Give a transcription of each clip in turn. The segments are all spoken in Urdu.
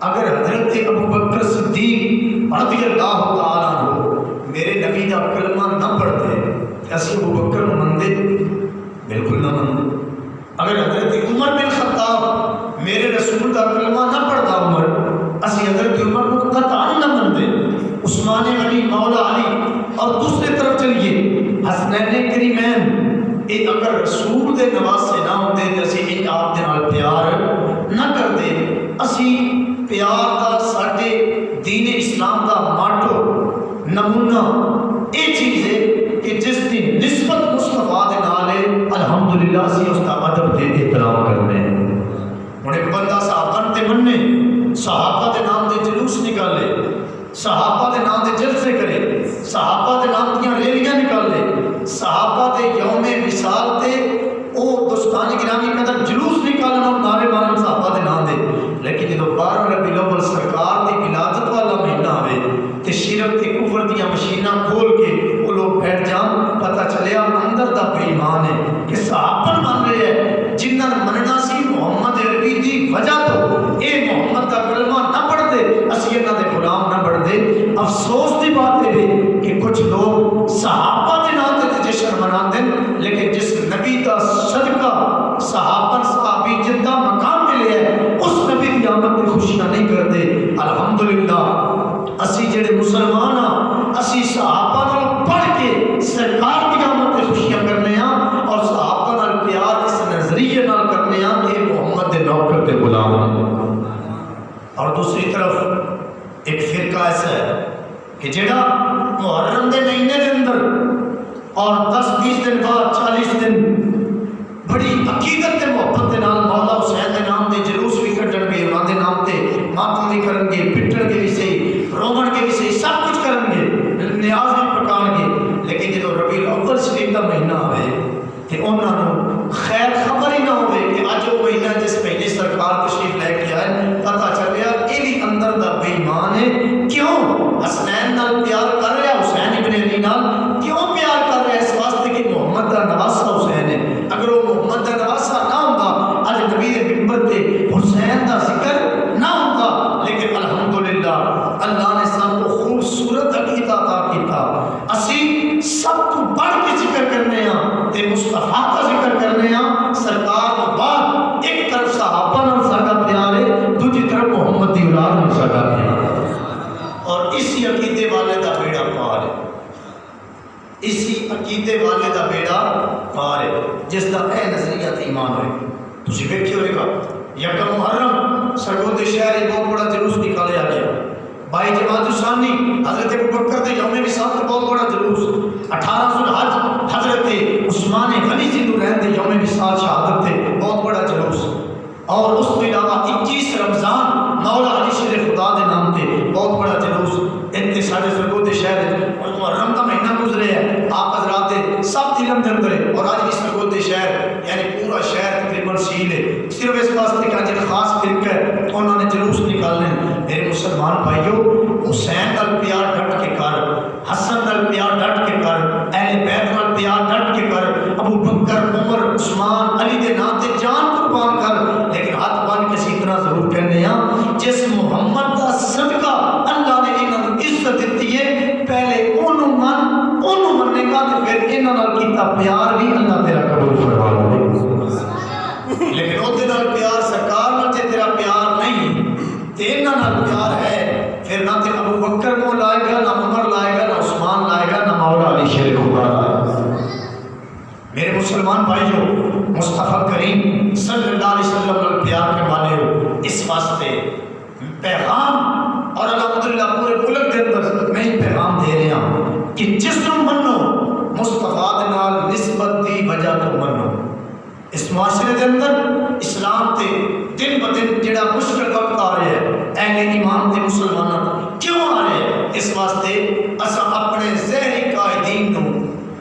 اگر حضرت ابو بکر صدیق رضی اللہ تعالیٰ عنہ میرے نبی کا کلمہ نہ پڑھتے اسی ابو بکر نو مندے؟ بالکل نہ مندے۔ اگر حضرت عمر بن خطاب میرے رسول کا کلمہ نہ پڑھتا عمر، اسی حضرت عمر کو قطعاً نہ مندے۔ عثمان غنی مولا علی، اور دوسری طرف چلیے حسنین کریمین، یہ اگر رسول دے نواسے نہ ہوتے تو اسی آپ دے نال پیار نہ کرتے۔ اسی پیار کا ساڈے دین اسلام کا ماٹو نمونہ یہ چیز ہے کہ جس کی نسبت مصطفیٰ دے نال ہے الحمدللہ اسی اس کا ادب تے احترام کرنے۔ ہن ایک بندہ صحابہ تے مننے، صحابہ دے نام دے جلوس نکالے، صحابہ دے نام دے جلسے کرے، صحابہ دے نام دیاں ریلیاں نکالے، صحابہ دے یوم وصال تے او دوستانی گرامی قدر جلوس نکالنا اور نعرے مارن صحابہ دے نام دے، لیکن جدو 12 ربیع الاول سرکار دی ولادت والا مہینہ آوے تے شرک تے کفر دیاں مشیناں کھول کے وہ لوگ بیٹھ جان، پتہ چلیا اندر دا بے ایمان ہے کہ صحابہ من رہے ہیں جنہاں مننا سی محمد عربی دی وجہ تو اے محمد دا کلمہ نہ پڑھتے، اسی انہاں دے غلام نہ بڑھتے۔ افسوس دی بات ہے کہ کچھ لوگ صحابہ دے نام تے جشن مناتے ہیں، لیکن جس نبی دا صدقہ صحابہ صحابی جدہ مقام ملے ہے اس نبی دی آمد تے خوشیاں نہیں کرتے۔ الحمدللہ اسی جڑے مسلمان ہاں اسی صحابہ نال پڑھ کے سرکار دی آمد تے خوشیاں کرنے ہاں، اور صحابہ نال پیار اس نظریے نال کرنے ہاں کہ محمد دے نوکر تے غلام ہیں۔ اور دوسری طرف ایک فرقہ ایسا ہے کہ جڑا محرم دے مہینے دے اندر اور 10-20 دن بعد 40 دن بڑی عقیدت تے محبت دے نال مولا حسین دے نام دے جلوس بھی کڈن گے، انہاں دے نام تے ماتم بھی کرن گے، پٹن گے بھی صحیح، رومن گے بھی صحیح، سب کچھ کرن گے، نیاز بھی پکان گے، لیکن جدو ربیع الاول شریف دا مہینہ آوے کہ انہاں نو خیر خبر ہی نہ ہوئے کہ اج وہ مہینہ جس مہینے سرکار تشریف لے کے آئے، پتہ چلیا یہ بھی اندر دا بے ایمان ہے۔ کیوں؟ حسنین نال پیار کر رہا، حسین ابن علی نال کیوں پیار کر رہا ہے؟ اس واسطے کہ محمد دا نواسہ حسین ہے۔ اگر وہ محمد دا نواسہ نہ ہوتا اج نبی دے منبر تے حسین دا ذکر نہ ہوتا، لیکن الحمدللہ اللہ نے سب کو خوبصورت عقیدہ عطا کیتا۔ اسی سب تو بڑھ کے ذکر کرنے ہاں تے مصطفیٰ کا ذکر کرنے ہاں، سرکار تو بعد ایک طرف صحابہ نال ساڈا پیار ہے، دوسری طرف محمد دی اولاد نال ساڈا پیار ہے، اور اسی عقیدے والے دا بیڑا پار ہے، اسی عقیدے والے دا بیڑا پار ہے جس دا اے نظریہ تے ایمان ہوئے۔ تسی ویکھیا ہوئے گا یکم محرم سرگود شہر ایک بہت بڑا جلوس نکالیا گیا، 22 جمادی الثانی حضرت ابو بکر دے یوم وصال کا بہت بڑا جلوس، 18 ذو الحج حضرت عثمان غنی زندہ رہن دے یوم وصال شہادت دے بہت بڑا جلوس، اور اس کے علاوہ 21 رمضان مولا علی شیر خدا دے نام تے بہت بڑا جلوس۔ اتنے سارے سرگود شہر اور محرم کا مہینہ گزرے ہے، آپ حضرات سب علم دے اندر ہے، اور آج بھی سرگود شہر یعنی پورا شہر تقریباً شہید ہے، صرف اس واسطے کہ آج ایک خاص فرقہ ہے انہوں نے جلوس نکالنے۔ میرے مسلمان بھائیوں، حسین نال پیار ڈٹ کے کر، حسن نال پیار ڈٹ کے کر، اہل بیت نال پیار ڈٹ کے کر، ابو بکر عمر عثمان علی دے نام تے جان قربان کر، لیکن ہاتھ بان کے اتنا ضرور کہنے ہاں جس محمد دا صدقہ اللہ نے انہاں نوں عزت دیتی ہے، پہلے انہوں مننے گا تے پھر انہاں نال کیتا پیار بھی اللہ تیرا قبول فرما لے۔ لیکن او دے نال پیار سرکار نال تے تیرا پیار نہیں تے انہاں نال پیار ہے، پھر نہ تے ابو بکر کو لائے گا، نہ عمر لائے گا، نہ عثمان لائے گا، نہ مولا علی شیر خدا لائے گا۔ میرے مسلمان بھائیوں، مصطفیٰ کریم صلی اللہ علیہ وسلم نال پیار کے والے ہو، اس واسطے پیغام اور الحمدللہ پورے ملک کے اندر میں پیغام دے رہا ہوں کہ جس نو منو مصطفیٰ دے نال نسبت دی وجہ تو منو۔ اس معاشرے کے اندر اسلام تے دن بدن جڑا مشکل وقت آ رہے ہیں، اہل ایمان تے مسلمانوں کیوں آ رہے ہیں؟ اس واسطے اساں اپنے ظاہری قائدین نو،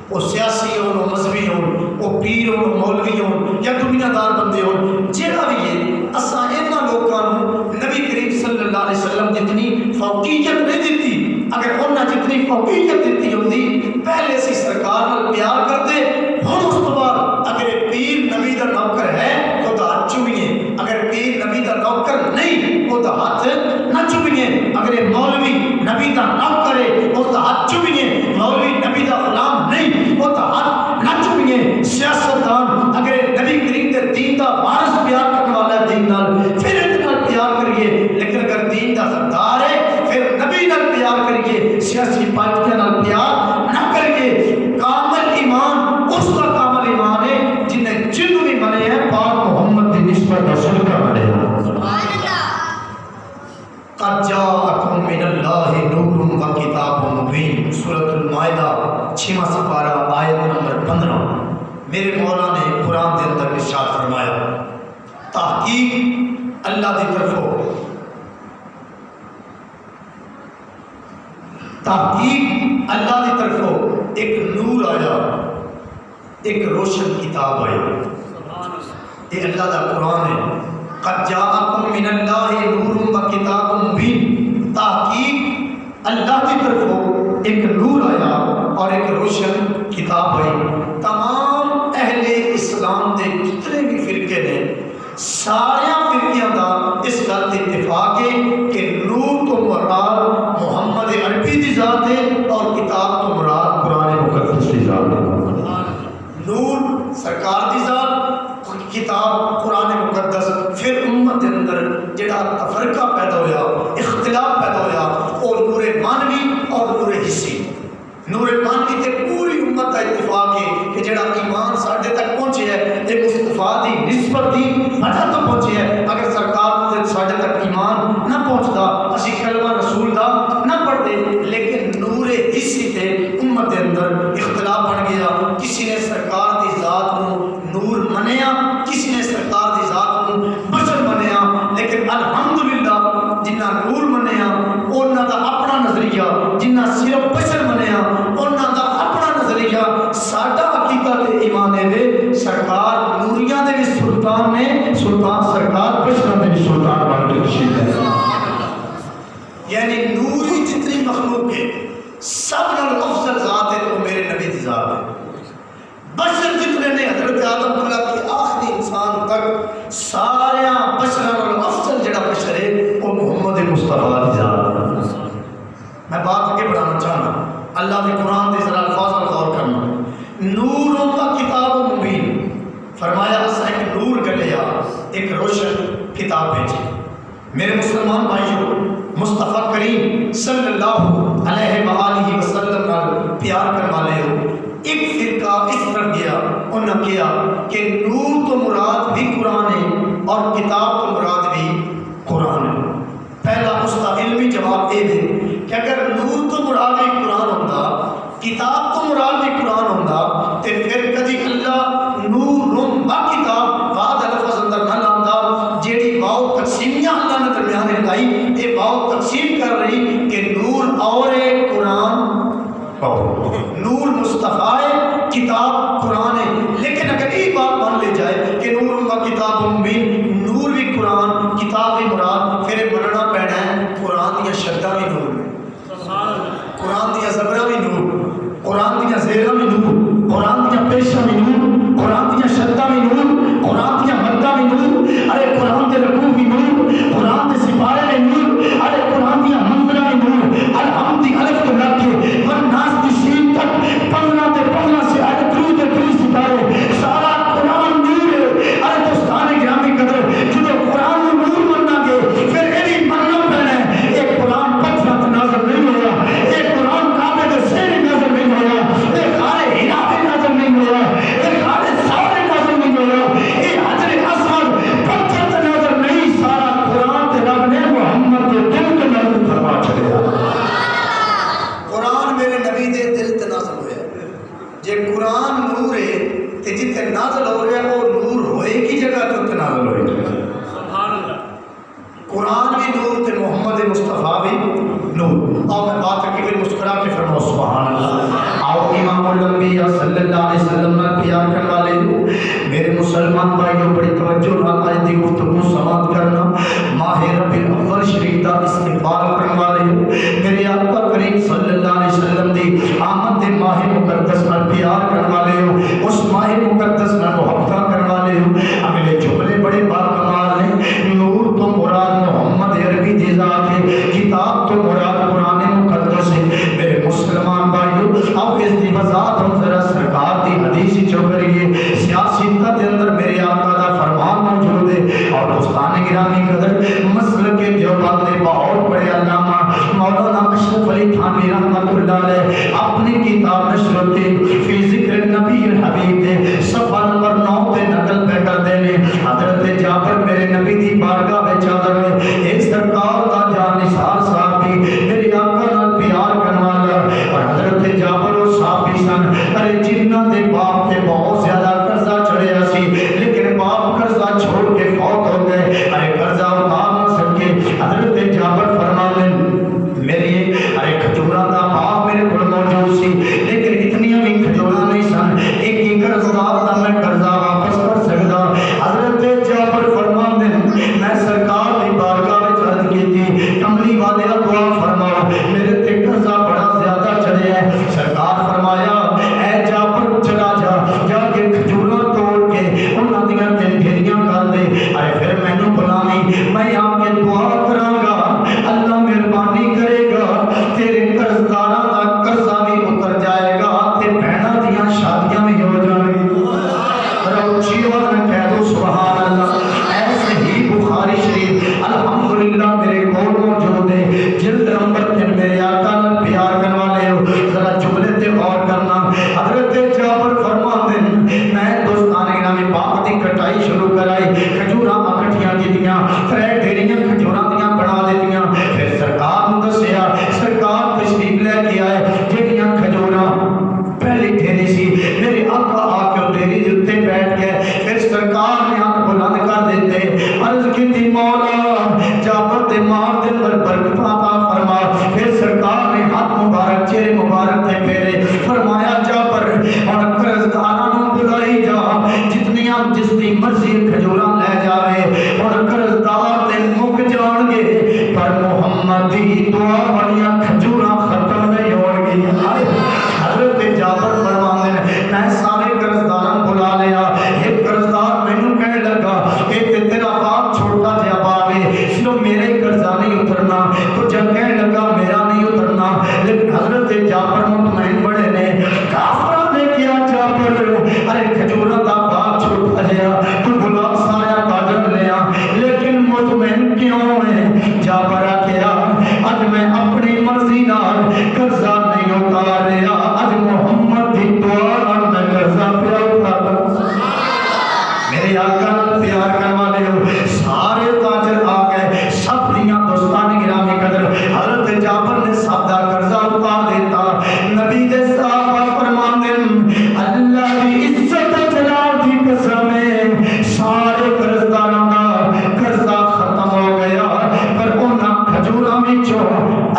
وہ سیاسی ہون، وہ مذہبی ہون، وہ پیر ہون، مولوی ہون یا دنیا دار بندے ہون، جہاں بھی ہے اساں انہاں لوکاں نوں نبی کریم صلی اللہ علیہ وسلم جتنی فوقیت نہیں دیتی، اگر انہاں جتنی فوقیت دیتی ہوندی پہلے اسی سرکار نال پیار کرتے، ہن اس تو بعد اگر پیر نبی دا نوکر ہے تو ہاتھ چومیے، اگر پیر نبی دا نوکر نہیں وہ تو ہاتھ ہاتھ نہ چومیے، اگر مولوی نبی دا نہ کرے اس دا ہاتھ چومیے، مولوی نبی دا غلام نہیں وہ دا ہاتھ نہ چومیے، سیاستدان اگر نبی کریم دے دین دا وارث پیار کرنے والا ہے دین نال پھر اتنا پیار کریے، لیکن اگر دین دا غدار ہے پھر نبی نال پیار کریے، سیاسی پارٹیاں نال پیار نہ کریے۔ کامل ایمان اس کا کامل ایمان ہے جن نے جن بھی بنے ہیں پاک محمد کی نسبت کا صدقہ بنے ہیں۔ قد جاءکم من اللہ نور و کتاب مبین، سورۃ المائدہ 6واں سپارہ آیت نمبر 15۔ میرے مولا نے قرآن کے اندر ارشاد فرمایا تحقیق اللہ کی طرفوں، تحقیق اللہ کی طرفوں ایک نور آیا، ایک روشن کتاب آئی، یہ اللہ کا قرآن ہے۔ قد جاءکم من اللہ نور و کتاب مبین، تحقیق اللہ کی طرفوں ایک نور آیا اور ایک روشن کتاب آئی۔ تمام اہل اسلام دے جتنے بھی فرقے نے سارے فرقیاں دا اس گل تے اتفاق ہے کہ نور تو مراد محمد عربی دی ذات ہے اور کتاب تو مراد قرآن مقدس دی ذات ہے۔ نور سرکار دی ذات، کتاب قرآن مقدس۔ پھر امت کے اندر جڑا تفرقہ پیدا ہویا، اختلاف پیدا ہویا، اور نور مانوی اور نور حسی۔ نور مانوی تے پوری امت کا اتفاق ہے کہ جڑا ایمان ساڈے تک پہنچے ہے یہ مصطفیٰ دی نسبت دی وجہ تو پہنچے ہے۔ اگر سرکار تے ساڈے تک ایمان نہ پہنچدا، اسی کلمہ رسول دا نہ پڑھتے، لیکن نور حسی تے امت کے اندر اختلاف بن گیا۔ کسی نے سرکار دی ذات نو نور منیا، کسی نے سرکار دی ذات نو بشر منیا، لیکن الحمدللہ جنہ نور منیا انہاں دا اپنا نظریہ، جنہ صرف بشر منیا انہاں دا اپنا نظریہ۔ ساڈا عقیدہ تے ایمان ہے سرکار نوریاں دے بھی سلطان نے، سلطان سرکار بشراں دے بھی سلطان بن کے تشریف لے۔ یعنی نوری جتنی مخلوق ہے سب نال افضل ذات ہے وہ میرے نبی دی ذات ہے۔ بشر جتنے نے حضرت آدم تو لے کے آخری انسان تک سارے بشراں نال افضل جڑا بشر ہے وہ محمد مصطفیٰ دی ذات ہے۔ میں بات آگے بڑھانا چاہنا، اللہ کے قرآن دے ذرا الفاظ پر غور کرنا۔ نور کا کتاب مبین، فرمایا اسا ایک نور گلیا، ایک روشن کتاب بھیجی۔ میرے مسلمان بھائیوں، مصطفیٰ کریم صلی اللہ علیہ وآلہ وسلم کا پیار کرنے والے ہو، ایک فرقہ اس طرف گیا، انہوں نے کیا کہ نور تو مراد بھی قرآن ہے اور کتاب تو مراد بھی قرآن ہے۔ پہلا اس کا علمی جواب یہ ہے کہ اگر نور تو مراد بھی قرآن ہوتا، کتاب تو مراد بھی قرآن ہوتا، تو پھر کدی اللہ نور با کتاب بعد لفظ اندر نہ لاتا۔ جیڑی واو تقسیمیہ اللہ نے درمیان لائی، یہ واو تقسیم کر رہی کہ نور اور قرآن اور نور مصطفیٰ ہے، کتاب قرآن ہے۔ لیکن اگر یہ بات مان لی جائے کہ نور و کتاب مبین، نور بھی قرآن کتاب بھی مراد، پھر مننا پینا ہے قرآن دیا شدہ بھی نور، قرآن دیا زبرہ بھی نور، قرآن دیا زیرہ بھی نور، قرآن دیا پیشہ بھی نور، قرآن دیا شدہ بھی نور، قرآن دیا مدہ بھی نور، ارے قرآن دے رکوع بھی نور، قرآن دے سپارے بھی نور، ارے قرآن دیا منظرہ بھی نور۔ الحمد الف تو لگ کے والناس کی شین تک 15 سے آئے درود درود سپارے سارا قرآن نور ہے۔ ارے دوستان گرامی قدر جدو قرآن نور مننا گے پھر ایڈی مننا پینا ہے، ایک قرآن پتھر نازل نہیں ہوا، ایک قرآن کعبے کے سینے نازل نہیں ہوا، ایک غار ہرا پہ نازل نہیں ہوا، ایک غار ثور نازل نہیں ہوا، ایک حجر اسود پتھر تے نازل نہیں، سارا قرآن تے رب نے محمد کے دل تے نازل فرما چھڑیا۔ قرآن میرے نبی دے دل تے نازل ہویا۔ جے قرآن نور ہے تے جتے نازل ہو رہا ہے وہ نور ہوئے کی جگہ تے نازل ہوئے۔ سبحان اللہ۔ قرآن بھی نور تے محمد مصطفیٰ بھی نور۔ اور میں بات رکھی پھر مسکرا کے فرماؤ سبحان اللہ۔ آؤ امام الانبیاء صلی اللہ علیہ وسلم نے پیار کرنے والے ہو میرے مسلمان بھائیوں، بڑی توجہ نال آج دی گفتگو سماعت کرنا۔ ماہ ربیع الاول شریف دا استقبال کرنے والے ہو میرے آقا کریم صلی اللہ علیہ وسلم دی آمد دے ماہ مقدس نال پیار کرنے والے ہو، اس ماہ مقدس نال محبت کرنے والے ہو۔ اگلے جملے بڑے با کمال ہیں۔ نور تو مراد محمد عربی دی جلد نمبر 3 میرے آقا نال پیار کرنے والے ہو ذرا جملے تے غور کرنا. حضرت جابر فرماتے ہیں میں دوستان گرامی باغ دی کٹائی شروع کرائی, کھجوراں اکٹھیاں کیتیاں, 3 ڈھیریاں کھجوراں دیاں بنا دتیاں. پھر سرکار نوں دسیا, سرکار تشریف لے کے آئے. جہڑیاں کھجوراں پہلی ڈھیری سی میرے آقا آ کے ڈھیری دے اوتے بیٹھ گئے. پھر سرکار نے ہاتھ بلند کر دیتے, عرض کی مولا جابر دے مال دے اندر برکت عطا فرما. پھر سرکار نے ہاتھ مبارک چہرے مبارک تے پھیرے, فرمایا جابر ہن قرضداراں نوں بلائی جا, جتنیاں جس دی مرضی کھجوراں لے جاوے. ہن قرضدار تے مک جان گے پر محمد دی دعا والیاں کھجوراں ختم نہیں ہون گیاں. حضرت جابر فرماتے ہیں میں سارے قرضداراں بلا لیا. ایک قرضدار مینوں کہنے لگا کہ تیرا باپ چھوٹا جہا باپ ہے, صرف میرے ہی قرضہ نہیں اترنا. تو جب کہنے لگا میرا نہیں اترنا, لیکن حضرت جابر مطمئن بڑے نے, کافراں نے کیا جابر ارے کھجوراں دا باپ چھوٹا جہا تو بلا سارا تاجر لیا, لیکن مطمئن کیوں ہے؟ جابر کیا اج میں اپنی مرضی نال قرضہ نہیں اتار رہا, اج محمد دی دعا نال میں قرضہ پیا اتارا. میرے آقا نال پیار کرنے والے ہو سارے تاجر آ گئے, سب دیاں دوستان گرامی قدر حضرت جابر نے سب دا قرضہ اتار دیتا. نبی دے صحابہ فرماندے اللہ دی عزت جلال دی قسم ہے سارے قرضداراں دا قرضہ ختم ہو گیا, پر انہاں کھجوراں وچوں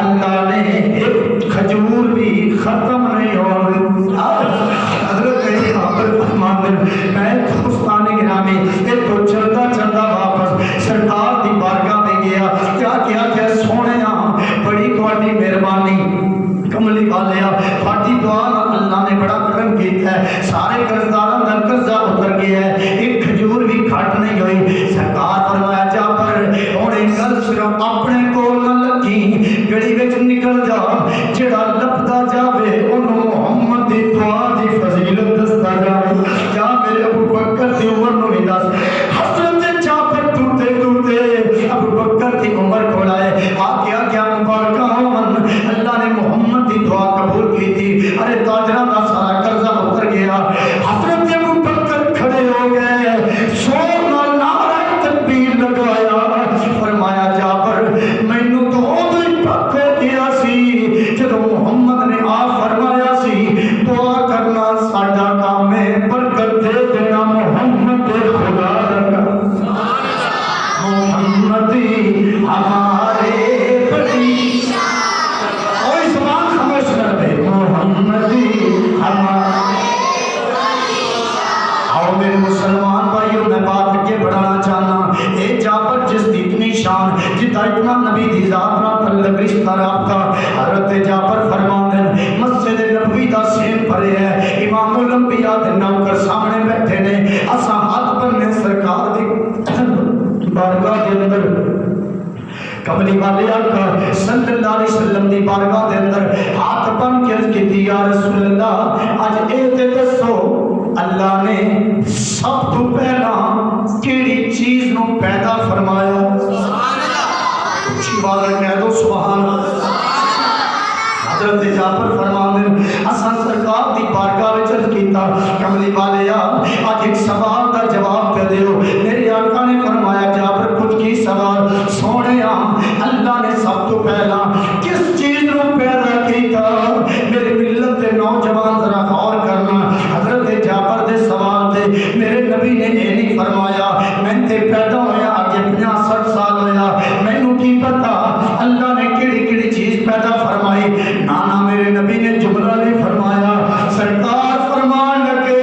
اللہ نے ایک کھجور بھی ختم نہیں ہوئی. حضرت جابر فرماندے میں دوستان گرامی اے تو چلتا چلتا واپس سرکار دی بارگاہ میں گیا. کیا سونیا بڑی تہاڈی مہربانی کملی والیا, تہاڈی دعا نال اللہ نے بڑا کرم کیتا ہے, سارے قرضداراں دا قرضہ اتر گیا ہے, ایک کھجور بھی کھٹ نہیں ہوئی. سرکار فرمایا جابر ہن ایک گل صرف اپنے کول نہ لگی, گلی وچ نکل جا, جڑا لبدا جاوے اونوں محمد دی دعا دی فضیلت دسدا جا میرے ابو بکر دی عمر نوں بھی دس. حضرت جابر ٹوٹے ٹوٹے ابو بکر دی عمر کول آئے, کیا مبارکاں ہون, اللہ نے محمد دی دعا قبول کی تھی, ارے تاجراں دا سارا قرضہ اتر گیا. حضرت ابو بکر کھڑے ہو گئے, شور نال نعرہ تکبیر لگایا, فرمایا جابر مینوں تو اودوں ہی پکا کیا سی جدوں محمد نے آ فرمایا سی دعا کرنا ساڈا کام ہے, برکت دے دینا محمد دے خدا دا محمد ہمارے بڑی کوئی زبان خاموش کر دے, محمد ہمارے. آؤ میرے مسلمان بھائیوں میں بات کے بڑھانا چاہنا, اے جابر جس دی اتنی شان, جتا اتنا نبی دی ذات نال تعلق رشتہ رابطہ, حضرت جابر فرماتے ہیں مسجد نبوی دا سین پڑے ہے, امام الانبیاء دے نوکر سامنے بیٹھے نے, اساں ہاتھ بننے سرکار دی بارگاہ دے اندر کملی والے آقا صلی اللہ علیہ وسلم دی بارگاہ دے اندر ہاتھ بن کے عرض کی یا رسول اللہ اج اے تے دسو اللہ نے سب تو پہلا کیڑی چیز نو پیدا فرمایا؟ سبحان اللہ, اچھی بات کہہ دو سبحان اللہ. حضرت جابر فرماندے اساں سرکار دی بارگاہ وچ عرض کیتا کملی والیا اج ایک سوال دا جواب دے دیو. میرے آقا نے فرمایا جابر کچھ کی سوال؟ سونیا اللہ نے سب تو پہلا کس چیز نو پیدا کیتا؟ میرے ملت دے نوجوان ذرا غور کرنا. حضرت جابر دے سوال تے میرے نبی نے یہ نہیں فرمایا میں تے پیدا ہویا اگے 50-60 سال ہویا مینوں کی پتا اللہ نے کیڑی کیڑی چیز پیدا فرمائی. نانا میرے نبی نے جملہ نہیں فرمایا, سرکار فرمان لگے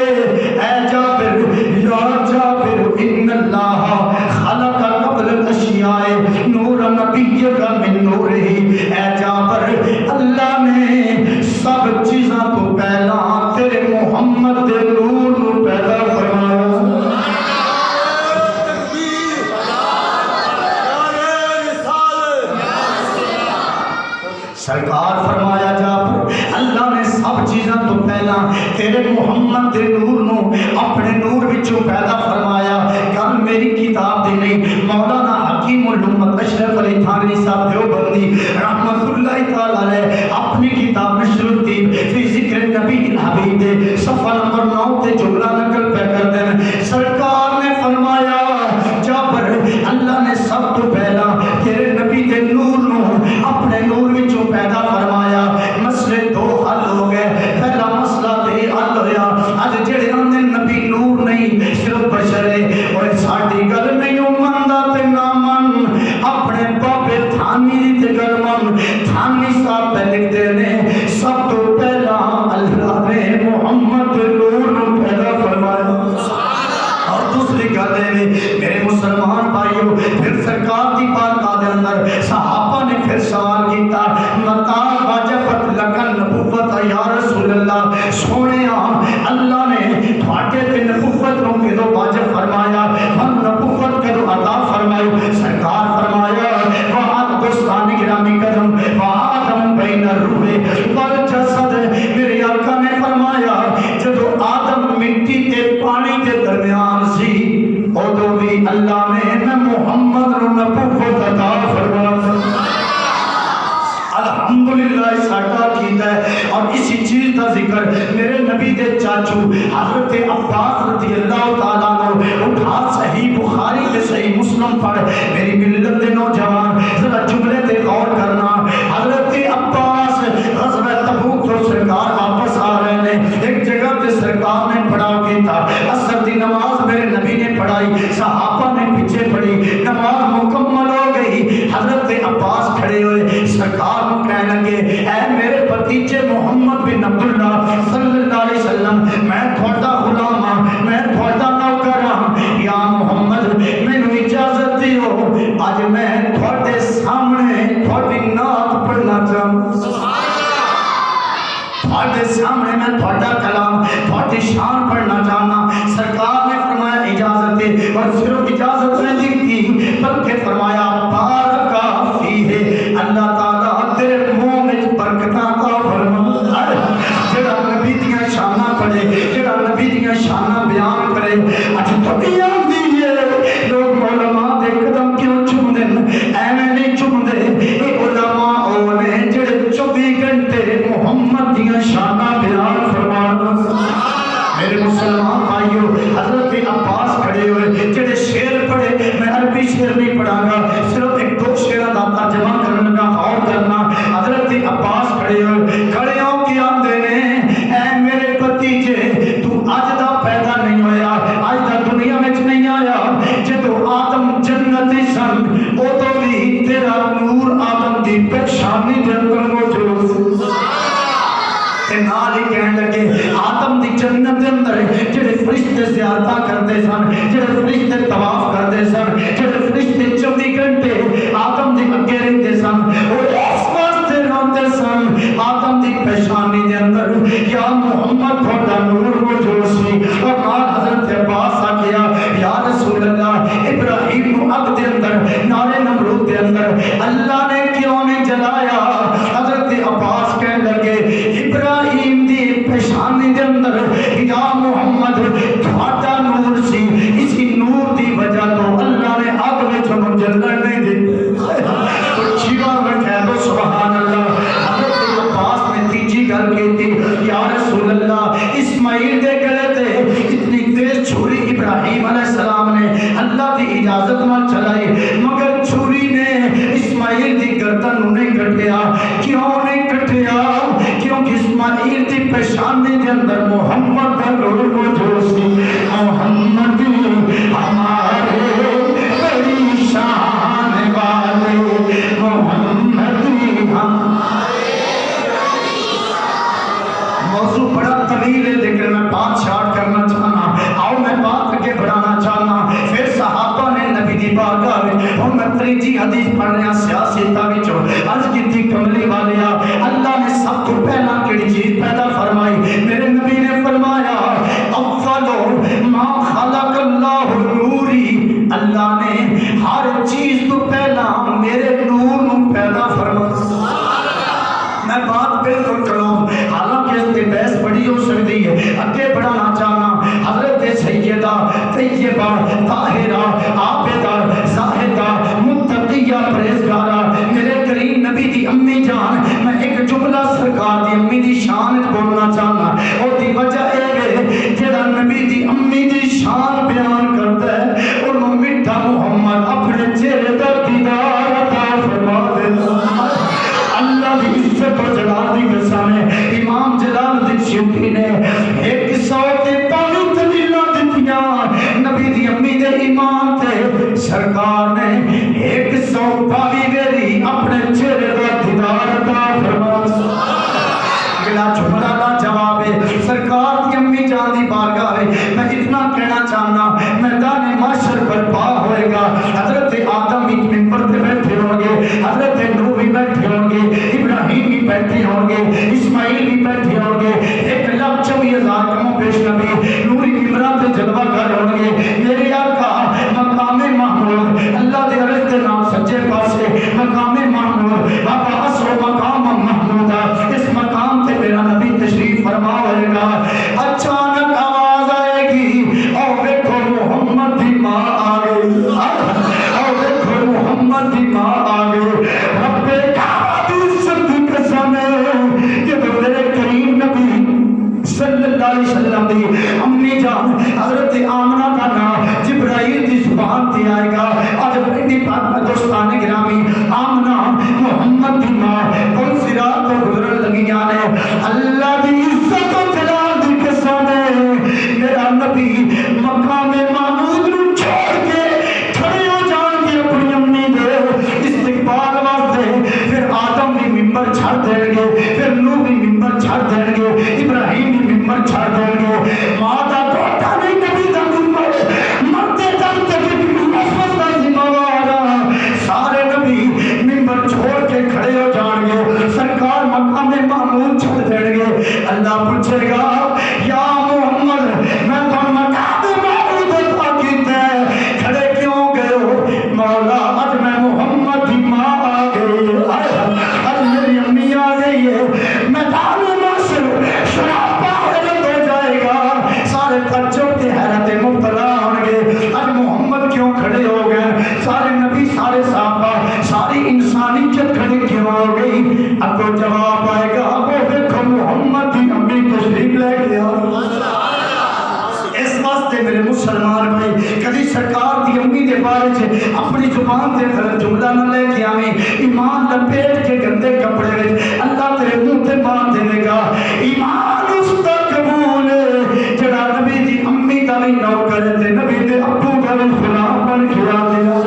اے جابر یا جابر ان اللہ خلق قبل الاشیاء نور نبی کا من نورہ. اے جابر اللہ نے سب چیزاں تو پہلا تیرے محمد دے نور نو پیدا فرمایا. سرکار فرمایا جابر اللہ نے سب چیزاں تو پہلا تیرے محمد دے نور نو اپنے نور وچوں پیدا فرمایا. گل میری کتاب دی نہیں, مولانا حکیم الامت اشرف علی تھانوی صاحب دیوبندی رحمت تعالیٰ نے اپنی کتاب نشر الدین فی ذکر نبی الحبیب دے صفحہ نمبر 9 تے جملہ نقل پہ کر دیں. سرکار نے فرمایا جابر اللہ نے سب تو پہلا تیرے نبی دے نور نو اپنے نور وچوں پیدا فرمایا. مسئلے دو حل ہو گئے. پہلا مسئلہ تے حل ہویا اج جڑے اندے نبی نور نہیں صرف بشر ہے اور ساڈی گل نہیں مندا تے نہ من اپنے بابے تھانی دی تے گل من. تھانی صاحب پہ لکھتے نے سب تو پہلا اللہ نے محمد نور نو پیدا فرمایا. اور دوسری گل ہے میرے مسلمان بھائیو پھر سرکار دی بارگاہ دے اندر صحابہ نے پھر سوال کیتا متا واجبت لکن نبوت یا رسول اللہ سونیا اللہ نے تھاڈے تے نبوت نو کدو واجب فرمایا ہم نبوت کدو عطا فرمائی. سرکار فرمایا وعد دوستانی گرامی قدم وآدم بین الروح والجسد. میرے آقا نے فرمایا جدو آدم مٹی تے پانی کے درمیان سی ادو بھی اللہ نے محمد نو نبوت عطا فرمایا. الحمدللہ ساڈا کیتا ہے. اور اسی چیز کا ذکر میرے نبی دے چاچو حضرت عباس رضی اللہ تعالیٰ عنہ اٹھا صحیح بخاری تے صحیح مسلم پڑھ. میری ملت دے نوجوان ذرا جملے تے غور کرنا. حضرت عباس غزوہ تبوک تو سرکار واپس آ رہے ہیں. ایک جگہ تے سرکار نے پڑھاؤ کیتا عصر دی نماز میرے نبی نے پڑھائی صحابہ نے پیچھے پڑھی نماز مکمل ہو گئی. حضرت عباس کھڑے ہوئے سرکار کو کہنے لگے اے میرے بھتیجے محمد بن عبداللہ صلی اللہ علیہ وسلم میں تھوڑا غلام ہاں میں تھوڑا نوکر ہاں یا محمد مینوں اجازت دیو اج میں تھوڑے سامنے تھوڑی نعت پڑھنا چاہوں. تھوڑے سامنے میں تھوڑا کلام تھوڑی شان پڑھنا چاہنا. سرکار نے فرمایا اجازت دے اور صرف اجازت نہیں دی بلکہ فرمایا بارک فیہ اللہ تعالیٰ تیرے منہ میں برکت عطا فرمائے. جڑا نبی دیاں شاناں پڑھے جڑا نبی دیاں شاناں بیان کرے اج دنیا دی لوگ علماء دے قدم کیوں چومدے ایویں نہیں چومدے. اے علماء او نے جڑے 24 گھنٹے محمد دیاں شاناں بیان فرمان. میرے مسلمان بھائیو حضرت عباس کھڑے ہوئے جڑے شعر پڑھے میں عربی شعر نہیں پڑھاں گا صرف ایک دو شعر دا ترجمہ کرنے کا غور کرنا. حضرت عباس کھڑے ہو کے آندے نے اے میرے بھتیجے تو اج دا پیدا نہیں ہویا اج دا دنیا وچ نہیں آیا جدو آدم جنتی سن ادو بھی تیرا نور آدم دی پیشانی دے اندر موجود سی. نال ہی کہنے لگے آدم دی جنت دے اندر جڑے فرشتے زیارتاں کرتے سن جڑے فرشتے طواف کرتے سن جڑے فرشتے 24 گھنٹے آدم دے اگے رہندے سن اور اس واسطے روندے سن آدم دی پیشانی دے اندر یا محمد تھوڑا نور موجود سی. اور نال حضرت عباس آکھیا یا رسول اللہ ابراہیم نو اگ دے اندر نارے نمرود دے اندر اللہ نے کیوں نہیں جلایا. حضرت عباس کہنے لگے ابراہیم دی پیشانی دے اندر یا محمد تھوڑا نور سی اسی نور دی وجہ تو اللہ نے آگ میں چھوڑ جلن نہیں دی. تو چیوہ میں کہہ دو سبحان اللہ. حضرت عباس نے تیجی گل کی تھی یا رسول اللہ اسماعیل دے گلے تے اتنی تیز چھری ابراہیم علیہ السلام نے اللہ دی اجازت نہ چلائی مگر چھری نے اسماعیل دی گردن نہیں کٹیا. کیوں نہیں کٹیا؟ کیونکہ اسماعیل دی پیشانی دے اندر محمد کا نور موجود سی. محمد ہمارے بڑی شان والے محمد ہمارے موضوع بڑا طویل ہے لیکن میں بات شارٹ کرنا چاہنا. آؤ میں بات آگے بڑھانا چاہنا. پھر صحابہ نے نبی دی بارگاہ میں اور میں تریجی حدیث پڑھ رہا سیاستہ وچوں عرض کیتی کملی والیا اللہ نے سب کو پہلا کیڑی چیز پیدا فرمائی. میرے نبی نے فرمایا اول ما خلق اللہ نوری اللہ نے ہر چیز تو پہلا میرے نور نو پیدا فرمایا. میں بات بالکل کروں حالانکہ اس کی بحث بڑی ہو سکتی ہے اگے بڑھانا چاہنا. حضرت سیدہ طیبہ طاہرہ عابدہ زاہدہ متقیہ پرہیزگارہ میرے کریم نبی دی حضرت نوح بھی بیٹھے ہوں گے, ابراہیم بھی بیٹھے ہوں گے, اسماعیل بھی بیٹھے ہوں گے, 1,24,000 کم پیش نبی نوری عمران سے جلوہ کر ہوں گے. میرے آقا مقام محمود اللہ دے عرض دے نام سچے پاسے مقام محمود بابا اصل مقام محمود, اس مقام سے میرا نبی تشریف فرما ہوئے گا. اچانک آواز آئے گی اور دیکھو محمد دی ماں آ گئی, اور دیکھو محمد دی ماں آ گئی. رب کعبہ دی سب قسم ہے کہ میرے کریم نبی صلی اللہ علیہ وسلم دی امی جان حضرت آمنہ کا نام جبرائیل دی زبان تے آئے گا. آج بڑی بات میں دوستان گرامی آمنہ محمد دی ماں کون صراط کو گزرن لگیاں نے. اللہ دی عزت و جلال دی قسم ہے میرا نبی مقام محمود نو چھوڑ کے کھڑے ہو جان گے اپنی امی دے استقبال واسطے. پھر آدم بھی ممبر چھڑ دیں گے, پھر نوح بھی ممبر چھڑ دیں گے, ابراہیم بھی ممبر چھڑ دیں گے. ماں دا ٹوٹا نہیں نبی دا ممبر مرتے دم تک محمد دا ذمہ وارا سارے نبی ممبر چھوڑ کے کھڑے ہو جان گے. سرکار مقام محمود چھوڑ دیں گے. اللہ پوچھے گا یا محمد میں تو مقام محمود عطا کیتا ہے, کھڑے کیوں گئے ہو؟ مولا آج میں محمد کی ماں آ گئی, آج میری امی آ گئی ہے, میدان محشر سراپا حیرت ہو جائے گا. سارے تعجب کے حیرت مبتلا ہوں گے آج محمد کیوں کھڑے ہو گئے. سارے نبی سارے صحابہ ساری انسانیت کھڑی کیوں ہو گئی؟ اب تو جواب آئے گا وہ دیکھو محمد کی امی تشریف لے گیا. اس واسطے میرے مسلمان بھائی کبھی سرکار دی امی دے بارے سے اپنی زبان سے غلط جملہ نہ لے کے آویں. ایمان لپیٹ کے گندے کپڑے وچ اللہ تیرے منہ تے مار دے گا. ایمان اس دا قبول جڑا نبی دی امی دا بھی نوکر تے نبی دے ابو دا بھی غلام بن کے آ گیا.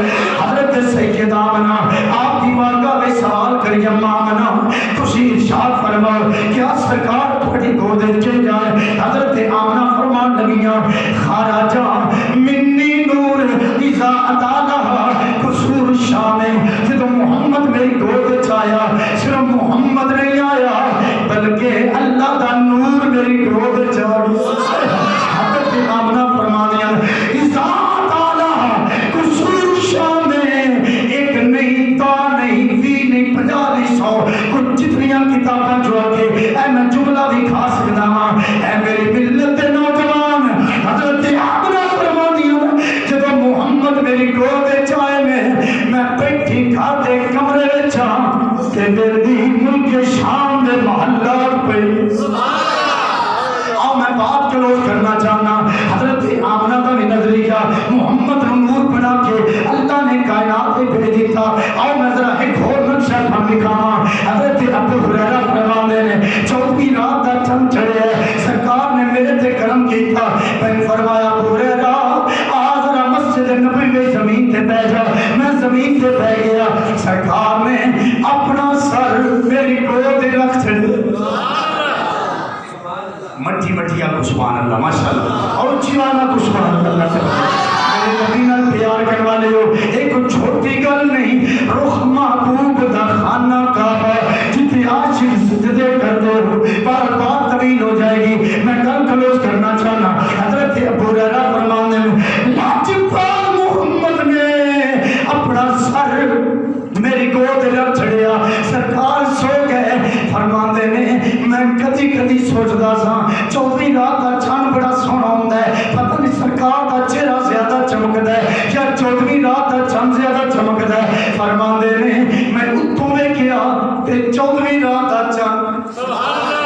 حضرت سیدہ آمنہ آپ دی بارگاہ میں سوال کری اما آمنہ خوشی ارشاد فرماؤ کیا سرکار تھوڑی گود چل جائے؟ حضرت آمنہ فرمان لگیاں خراجہ منی نور اذا اتالہا قصور شام. جب محمد میری گود چایا صرف محمد نہیں آیا بلکہ اللہ دا نور میری گود چاہ گیا. حضرت آمنہ فرمانیاں اذا اتالہا قصور شام, ایک نہیں تا نہیں بھی نہیں 50 نہیں 100 کچھ جتنیاں کتاباں جو آگے اے میں جملہ بھی کھا سکتا ہوں. اے میری ملت نوجوان حضرت آمنہ فرمانیاں جب محمد میری گود چائے میں بیٹھی کھاتے کمرے وچا تے میری ملک شام دے محلات پہ. آؤ میں بات کلوز کرنا چاہنا. حضرت آمنہ کا بھی نظریہ محمد نور بنا کے اللہ نے کائنات میں بھیج دیتا. آؤ میں ذرا ایک اور نقشہ ہم دکھاواں. حضرت ابو ہریرہ فرماتے ہیں 14ویں رات دا چند چڑھے سرکار نے میرے تے کرم کیتا. میں فرمایا ابو ہریرہ آ ذرا مسجد نبوی میں زمین تے بیٹھ جا. میں زمین تے بیٹھ گیا. سرکار نے اپنا سر میری گود رکھ چھڑیا. مٹھی مٹھی آپ کو سبحان اللہ ماشاءاللہ اور اچھی والا کو سبحان اللہ. میرے نبی نال پیار کرنے والے ہو ایک چھوٹی گل نہیں. رخ محبوب دا خانہ کعبہ جتے عاشق سجدے کرتے ہو پر بات طویل ہو جائے گی. میں گل کلوز کرنا چاہنا. حضرت ابو ہریرہ فرماتے ہیں لاجواب محمد نے اپنا سر میری گود رکھ چھڑیا. سرکار سو گئے. فرماتے نے میں کدی کدی سوچدا سا 14ویں رات دا چاند بڑا سونا ہوندا ہے, پتہ نہیں سرکار دا چہرہ زیادہ چمکدا ہے یا 14ویں رات دا چاند زیادہ چمکدا ہے. فرماتے نے میں اتوں ویکھیا تے 14ویں رات دا چاند سبحان اللہ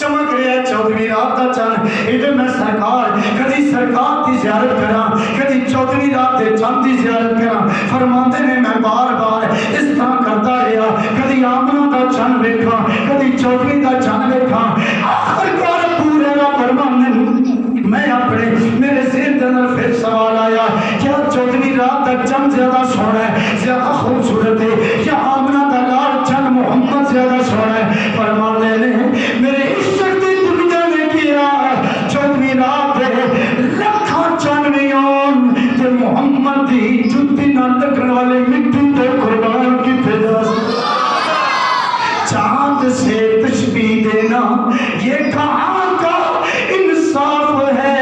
چمک رہا ہے. 14ویں رات دا چاند ادھر میں سرکار کدی سرکار دی زیارت کراں کدی 14ویں رات دے چاند دی زیارت کراں. فرماتے نے میں بار بار اس طرح کرتا رہا. کدی آمنہ دا چاند ویکھاں کدی 14ویں دا چاند ویکھاں. آخرکار پورے را فرمانے میں اپنے میرے ذہن کے اندر پھر سوال آیا کیا 14ویں رات دا چاند زیادہ سونا ہے زیادہ خوبصورت ہے یا آمنہ دا لال چاند محمد زیادہ سونا ہے؟ فرمانے نے میرے عشق دی دنیا نے کیا 14ویں رات لکھاں 94 تے محمد دی جتی نہ لگن والے مٹی تے قربان کیتے جا چاند سے تشبیہ دینا یہ کہاں کا انصاف ہے؟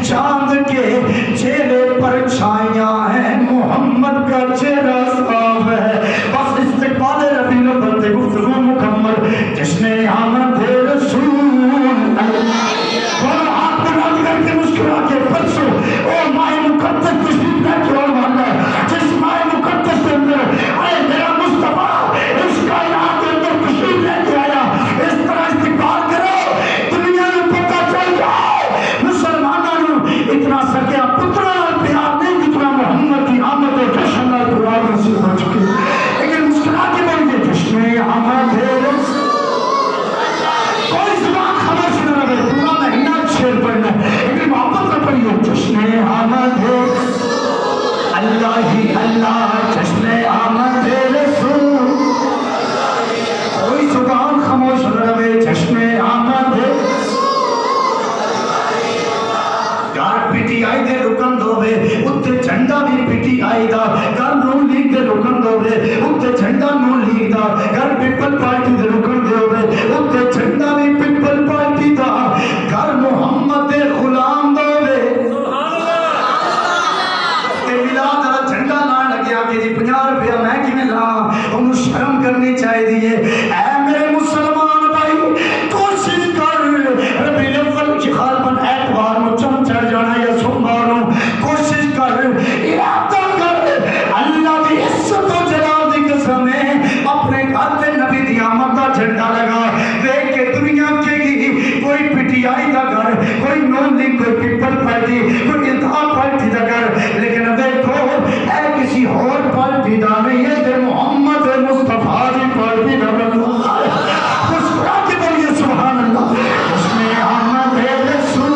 چاند کے چہرے پر چھائیاں ہیں، محمد کا چہرہ صاف ہے۔ بس استقبال ربیع الاول سے گفتگو مکمل، جشن آمد رسول اللہ۔ دونوں ہاتھ بلند کر کے مسکرا کے پرسو او ماہ مقدس تشریف لے کے اور والا جس ماہ مقدس کے اندر اے میرا مصطفیٰ اس کائنات کے اندر تشریف لے کے آیا، اس طرح استقبال کرو دنیا میں پتہ چل جائے مسلمانوں اتنا سکیا پترا پیار نہیں جتنا محمد کی آمد و جشن کا قرآن نصیب ہو چکے، لیکن مسکرا کے بولیے جشن آمد رسول۔ کوئی زبان خاموش نہ رہے، پورا مہینہ شعر پڑھنا ہے لیکن محبت نہ پڑھیے۔ جشن آمد اللہ ہی اللہ، جشن آمد رسول، کوئی زبان خاموش نہ رہے، جشن آمد یار پٹی آئی دے رکن دو بے اتھے جھنڈا بھی پٹی آئی دا، گھر نون لیگ دے رکن دو بے اتھے جھنڈا نون لیگ دا، گھر پیپل پارٹی دے رکن دو بے اتھے جھنڈا بھی پیپل پارٹی دا، گھر محمد دے غلام دو بے تے ملاد دا جھنڈا لان لگیا کہ جی 50 روپیہ میں کی میں لاں، انہوں شرم کرنی چاہی دیئے۔ اے میرے مسلمان بھائی کوشش کر ربیع الاول کی غالباً ایتوار میں چم چڑھ جانا یا سوموار میں، کوشش کر ارادہ کر اللہ کی عزت و جلال دی قسم ہے اپنے گھر تے نبی دی آمد دا جھنڈا لگا، دیکھ کے دنیا کے گی کوئی پٹی آئی دا گھر، کوئی نون لیگ، کوئی پیپل پارٹی، کوئی انتخاب پارٹی دا گھر، لیکن دیکھو اے کسی اور پارٹی دا نہیں ہے تے محمد مصطفیٰ دی پارٹی دا بندہ ہے۔ مسکرا کے بولیے سبحان اللہ۔ جشن آمد رسول،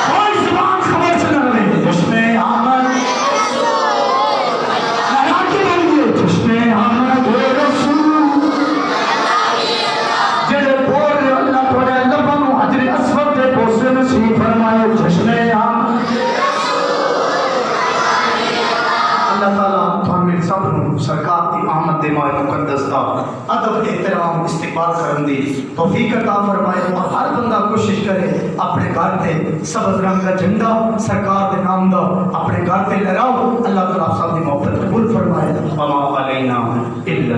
کوئی زبان خاموش نہ رہے، جشن آمد لگا کے بولیے جشن آمد رسول۔ جڑے بول اللہ تعالی لباں نوں حجر اسود دے بوسے نصیب فرمائے، جشن آمد۔ اللہ تعالیٰ تھوڑے سب نوں سرکار دی آمد دے ماہ مقدس دا ادب احترام استقبال کرن دی توفیق عطا فرمائے، اور ہر بندہ کوشش کرے اپنے گھر تے سبز رنگ کا جھنڈا سرکار دے نام دا اپنے گھر تے لہراؤ۔ اللہ تعالیٰ آپ سب دی محبت قبول فرمائے۔ وما علینا الا